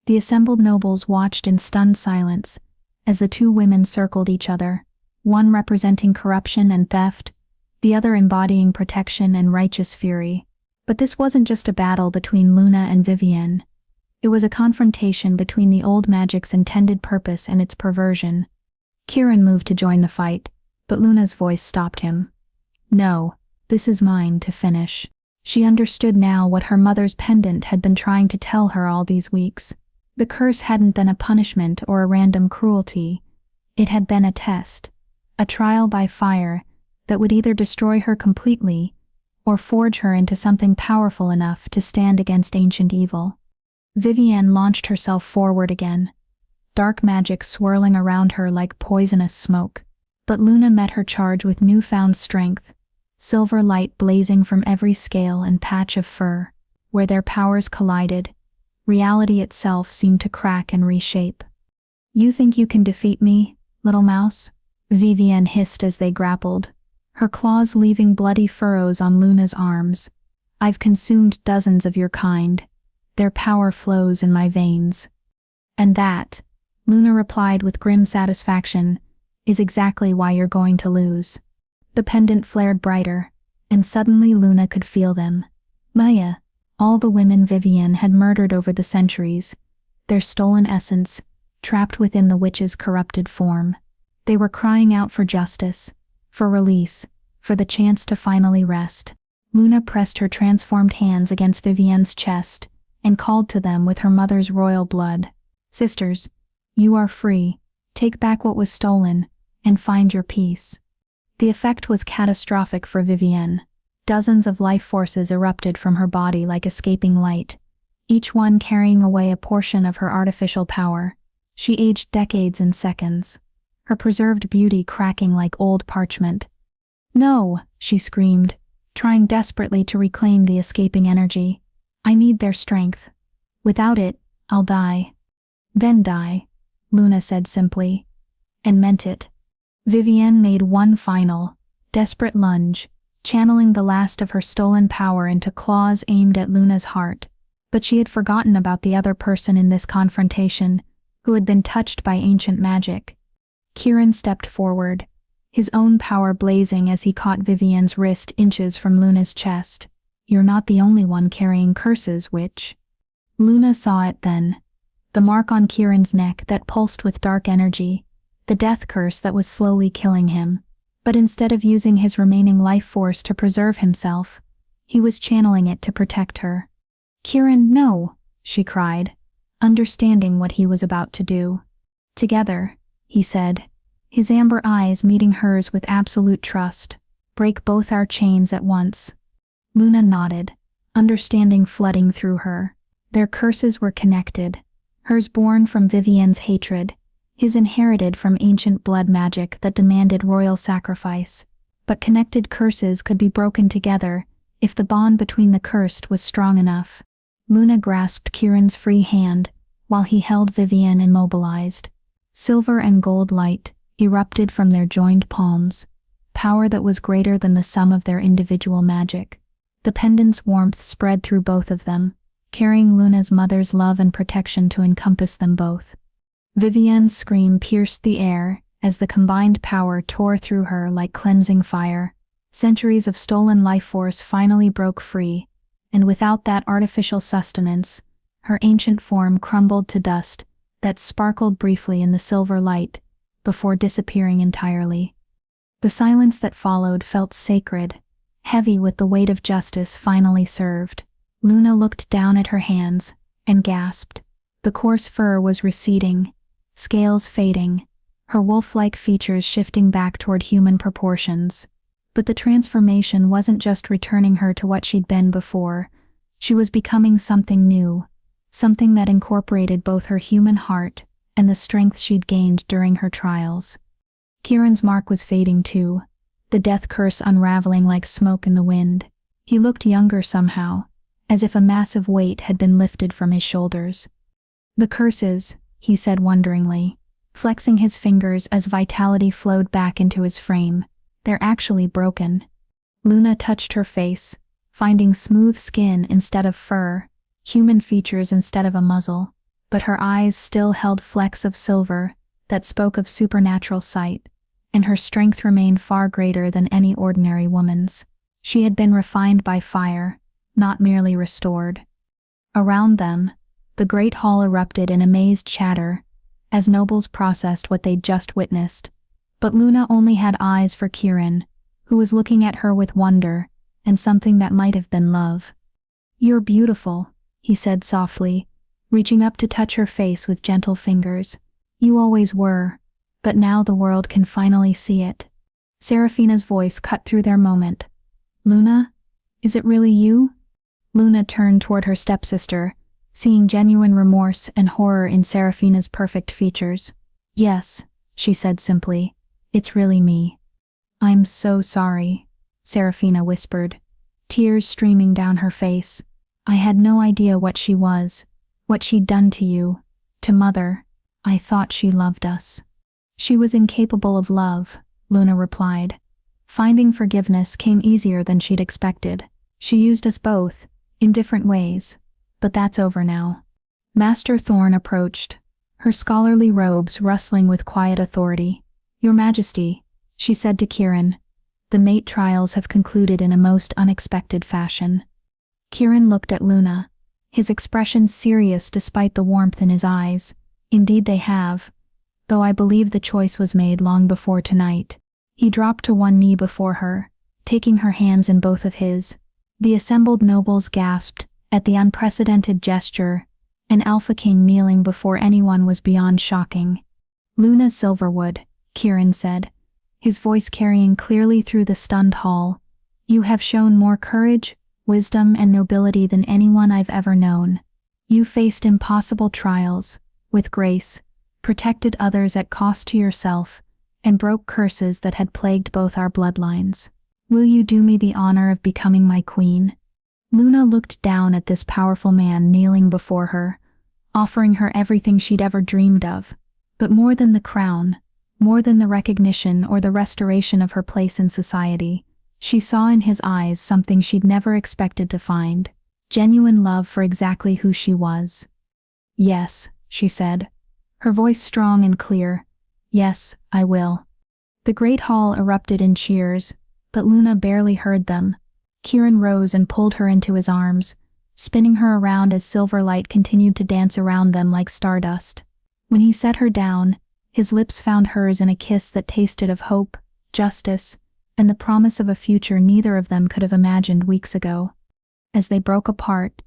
A: The assembled nobles watched in stunned silence as the two women circled each other, one representing corruption and theft, the other embodying protection and righteous fury. But this wasn't just a battle between Luna and Vivienne. It was a confrontation between the old magic's intended purpose and its perversion. Kieran moved to join the fight, but Luna's voice stopped him. "No, this is mine to finish." She understood now what her mother's pendant had been trying to tell her all these weeks. The curse hadn't been a punishment or a random cruelty. It had been a test, a trial by fire that would either destroy her completely or forge her into something powerful enough to stand against ancient evil. Vivienne launched herself forward again, dark magic swirling around her like poisonous smoke. But Luna met her charge with newfound strength, silver light blazing from every scale and patch of fur. Where their powers collided, reality itself seemed to crack and reshape. "You think you can defeat me, little mouse?" Vivienne hissed as they grappled, her claws leaving bloody furrows on Luna's arms. "I've consumed dozens of your kind. Their power flows in my veins." "And that," Luna replied with grim satisfaction, "is exactly why you're going to lose." The pendant flared brighter, and suddenly Luna could feel them. Maya, all the women Vivienne had murdered over the centuries, their stolen essence, trapped within the witch's corrupted form. They were crying out for justice, for release, for the chance to finally rest. Luna pressed her transformed hands against Vivienne's chest and called to them with her mother's royal blood. "Sisters, you are free. Take back what was stolen, and find your peace." The effect was catastrophic for Vivienne. Dozens of life forces erupted from her body like escaping light, each one carrying away a portion of her artificial power. She aged decades in seconds, her preserved beauty cracking like old parchment. "No," she screamed, trying desperately to reclaim the escaping energy. "I need their strength. Without it, I'll die." "Then die," Luna said simply, and meant it. Vivienne made one final, desperate lunge, channeling the last of her stolen power into claws aimed at Luna's heart. But she had forgotten about the other person in this confrontation, who had been touched by ancient magic. Kieran stepped forward, his own power blazing as he caught Vivienne's wrist inches from Luna's chest. "You're not the only one carrying curses, witch." Luna saw it then, the mark on Kieran's neck that pulsed with dark energy, the death curse that was slowly killing him. But instead of using his remaining life force to preserve himself, he was channeling it to protect her. "Kieran, no," she cried, understanding what he was about to do. "Together," he said, his amber eyes meeting hers with absolute trust. "Break both our chains at once." Luna nodded, understanding flooding through her. Their curses were connected, hers born from Vivienne's hatred, his inherited from ancient blood magic that demanded royal sacrifice. But connected curses could be broken together if the bond between the cursed was strong enough. Luna grasped Kieran's free hand while he held Vivienne immobilized. Silver and gold light erupted from their joined palms, power that was greater than the sum of their individual magic. The pendant's warmth spread through both of them, carrying Luna's mother's love and protection to encompass them both. Vivienne's scream pierced the air as the combined power tore through her like cleansing fire. Centuries of stolen life force finally broke free, and without that artificial sustenance, her ancient form crumbled to dust that sparkled briefly in the silver light before disappearing entirely. The silence that followed felt sacred, heavy with the weight of justice finally served. Luna looked down at her hands and gasped. The coarse fur was receding, scales fading, her wolf-like features shifting back toward human proportions. But the transformation wasn't just returning her to what she'd been before. She was becoming something new, something that incorporated both her human heart and the strength she'd gained during her trials. Kieran's mark was fading too, the death curse unraveling like smoke in the wind. He looked younger somehow, as if a massive weight had been lifted from his shoulders. "The curses," he said wonderingly, flexing his fingers as vitality flowed back into his frame. "They're actually broken." Luna touched her face, finding smooth skin instead of fur, human features instead of a muzzle, but her eyes still held flecks of silver that spoke of supernatural sight, and her strength remained far greater than any ordinary woman's. She had been refined by fire, not merely restored. Around them, the great hall erupted in amazed chatter as nobles processed what they'd just witnessed. But Luna only had eyes for Kieran, who was looking at her with wonder and something that might have been love. "You're beautiful," he said softly, reaching up to touch her face with gentle fingers. "You always were, but now the world can finally see it." Seraphina's voice cut through their moment. "Luna, is it really you?" Luna turned toward her stepsister, seeing genuine remorse and horror in Seraphina's perfect features. "Yes," she said simply, "it's really me." "I'm so sorry," Seraphina whispered, tears streaming down her face. "I had no idea what she was, what she'd done to you, to Mother. I thought she loved us." "She was incapable of love," Luna replied. "Finding forgiveness came easier than she'd expected. She used us both, in different ways, but that's over now." Master Thorn approached, her scholarly robes rustling with quiet authority. "Your Majesty," she said to Kieran, "the mate trials have concluded in a most unexpected fashion." Kieran looked at Luna, his expression serious despite the warmth in his eyes. "Indeed they have, though I believe the choice was made long before tonight." He dropped to one knee before her, taking her hands in both of his. The assembled nobles gasped at the unprecedented gesture, an Alpha King kneeling before anyone was beyond shocking. "Luna Silverwood," Kieran said, his voice carrying clearly through the stunned hall, "you have shown more courage, wisdom, and nobility than anyone I've ever known. You faced impossible trials, with grace, protected others at cost to yourself, and broke curses that had plagued both our bloodlines. Will you do me the honor of becoming my queen?" Luna looked down at this powerful man kneeling before her, offering her everything she'd ever dreamed of, but more than the crown, more than the recognition or the restoration of her place in society, she saw in his eyes something she'd never expected to find: genuine love for exactly who she was. "Yes," she said, her voice strong and clear. "Yes, I will." The great hall erupted in cheers, but Luna barely heard them. Kieran rose and pulled her into his arms, spinning her around as silver light continued to dance around them like stardust. When he set her down, his lips found hers in a kiss that tasted of hope, justice, and the promise of a future neither of them could have imagined weeks ago. As they broke apart,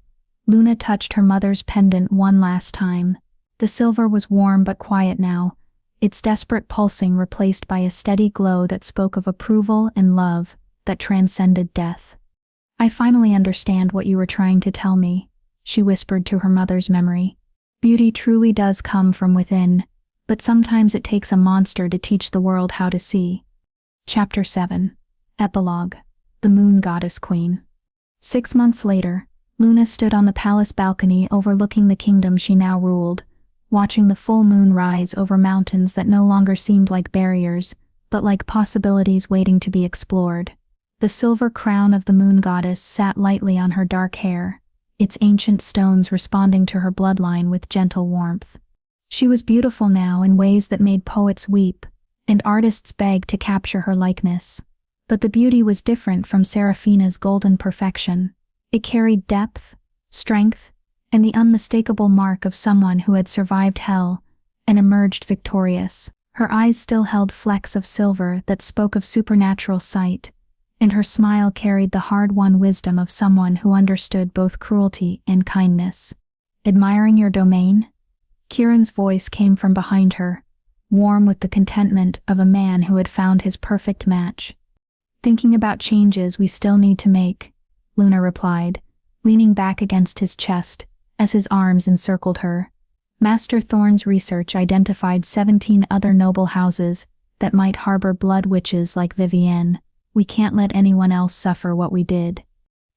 A: Luna touched her mother's pendant one last time. The silver was warm but quiet now, its desperate pulsing replaced by a steady glow that spoke of approval and love that transcended death. "I finally understand what you were trying to tell me," she whispered to her mother's memory. "Beauty truly does come from within, but sometimes it takes a monster to teach the world how to see." Chapter 7. Epilogue. The Moon Goddess Queen. 6 months later, Luna stood on the palace balcony overlooking the kingdom she now ruled, watching the full moon rise over mountains that no longer seemed like barriers, but like possibilities waiting to be explored. The silver crown of the moon goddess sat lightly on her dark hair, its ancient stones responding to her bloodline with gentle warmth. She was beautiful now in ways that made poets weep, and artists beg to capture her likeness. But the beauty was different from Seraphina's golden perfection. It carried depth, strength, and the unmistakable mark of someone who had survived hell and emerged victorious. Her eyes still held flecks of silver that spoke of supernatural sight, and her smile carried the hard-won wisdom of someone who understood both cruelty and kindness. "Admiring your domain?" Kieran's voice came from behind her, warm with the contentment of a man who had found his perfect match. "Thinking about changes we still need to make," Luna replied, leaning back against his chest as his arms encircled her. "Master Thorne's research identified 17 other noble houses that might harbor blood witches like Vivienne. We can't let anyone else suffer what we did."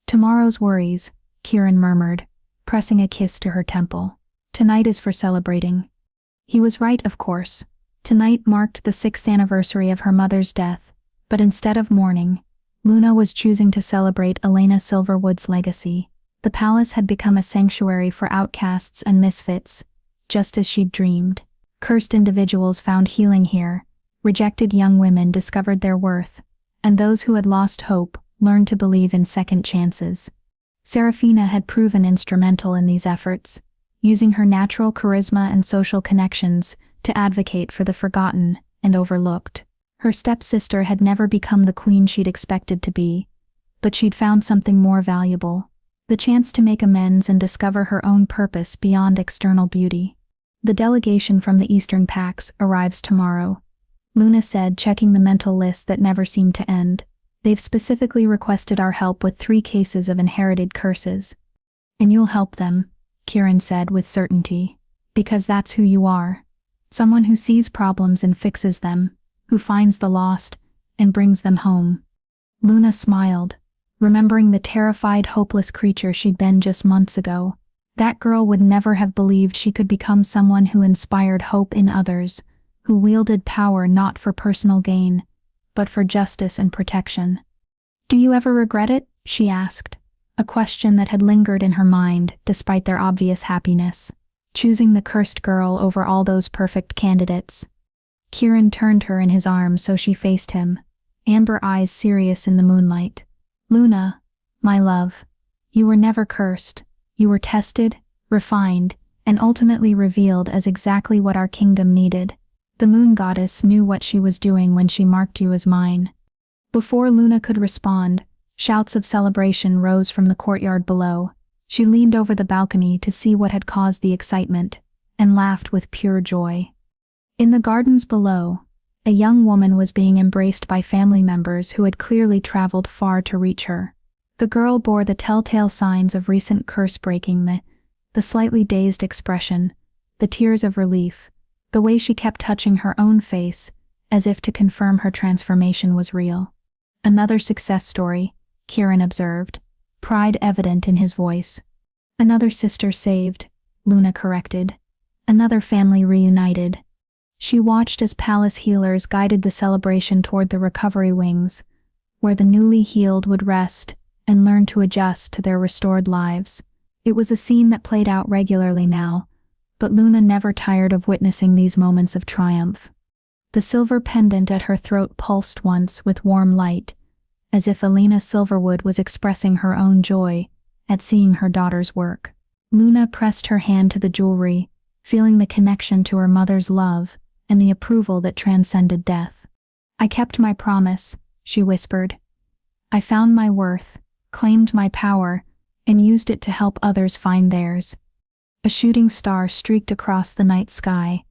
A: "Tomorrow's worries," Kieran murmured, pressing a kiss to her temple. "Tonight is for celebrating." He was right, of course. Tonight marked the 6th anniversary of her mother's death, but instead of mourning, Luna was choosing to celebrate Elena Silverwood's legacy. The palace had become a sanctuary for outcasts and misfits, just as she'd dreamed. Cursed individuals found healing here, rejected young women discovered their worth, and those who had lost hope learned to believe in second chances. Serafina had proven instrumental in these efforts, using her natural charisma and social connections to advocate for the forgotten and overlooked. Her stepsister had never become the queen she'd expected to be, but she'd found something more valuable: the chance to make amends and discover her own purpose beyond external beauty. "The delegation from the Eastern Pax arrives tomorrow," Luna said, checking the mental list that never seemed to end. "They've specifically requested our help with 3 cases of inherited curses." "And you'll help them," Kieran said with certainty. "Because that's who you are. Someone who sees problems and fixes them, who finds the lost and brings them home." Luna smiled, remembering the terrified, hopeless creature she'd been just months ago. That girl would never have believed she could become someone who inspired hope in others, who wielded power not for personal gain, but for justice and protection. "Do you ever regret it?" she asked, a question that had lingered in her mind despite their obvious happiness. Choosing the cursed girl over all those perfect candidates. Kieran turned her in his arms so she faced him, amber eyes serious in the moonlight. "Luna, my love, you were never cursed. You were tested, refined, and ultimately revealed as exactly what our kingdom needed. The moon goddess knew what she was doing when she marked you as mine." Before Luna could respond, shouts of celebration rose from the courtyard below. She leaned over the balcony to see what had caused the excitement, and laughed with pure joy. In the gardens below, a young woman was being embraced by family members who had clearly traveled far to reach her. The girl bore the telltale signs of recent curse breaking, the slightly dazed expression, the tears of relief, the way she kept touching her own face, as if to confirm her transformation was real. "Another success story," Kieran observed, pride evident in his voice. "Another sister saved," Luna corrected. "Another family reunited." She watched as palace healers guided the celebration toward the recovery wings, where the newly healed would rest and learn to adjust to their restored lives. It was a scene that played out regularly now, but Luna never tired of witnessing these moments of triumph. The silver pendant at her throat pulsed once with warm light, as if Elena Silverwood was expressing her own joy at seeing her daughter's work. Luna pressed her hand to the jewelry, feeling the connection to her mother's love and the approval that transcended death. "I kept my promise," she whispered. "I found my worth, claimed my power, and used it to help others find theirs." A shooting star streaked across the night sky,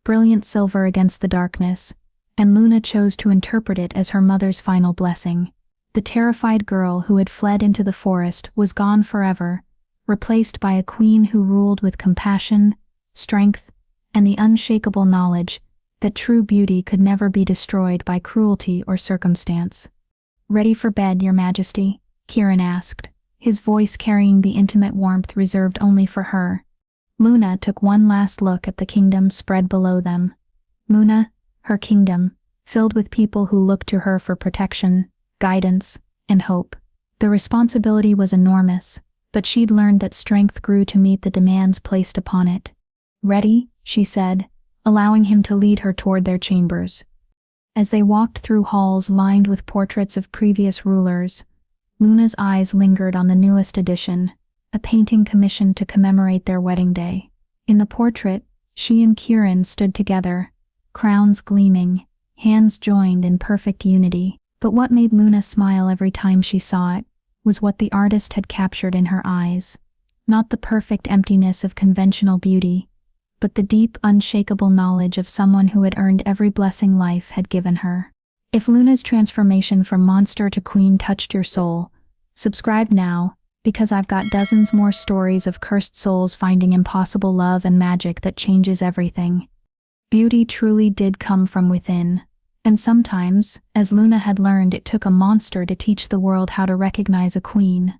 A: brilliant silver against the darkness, and Luna chose to interpret it as her mother's final blessing. The terrified girl who had fled into the forest was gone forever, replaced by a queen who ruled with compassion, strength, and the unshakable knowledge that true beauty could never be destroyed by cruelty or circumstance. "Ready for bed, Your Majesty?" Kieran asked, his voice carrying the intimate warmth reserved only for her. Luna took one last look at the kingdom spread below them. Luna, her kingdom, filled with people who looked to her for protection, guidance, and hope. The responsibility was enormous, but she'd learned that strength grew to meet the demands placed upon it. "Ready?" she said, allowing him to lead her toward their chambers. As they walked through halls lined with portraits of previous rulers, Luna's eyes lingered on the newest addition, a painting commissioned to commemorate their wedding day. In the portrait, she and Kieran stood together, crowns gleaming, hands joined in perfect unity. But what made Luna smile every time she saw it was what the artist had captured in her eyes. Not the perfect emptiness of conventional beauty, but the deep, unshakable knowledge of someone who had earned every blessing life had given her. If Luna's transformation from monster to queen touched your soul, subscribe now, because I've got dozens more stories of cursed souls finding impossible love and magic that changes everything. Beauty truly did come from within. And sometimes, as Luna had learned, it took a monster to teach the world how to recognize a queen.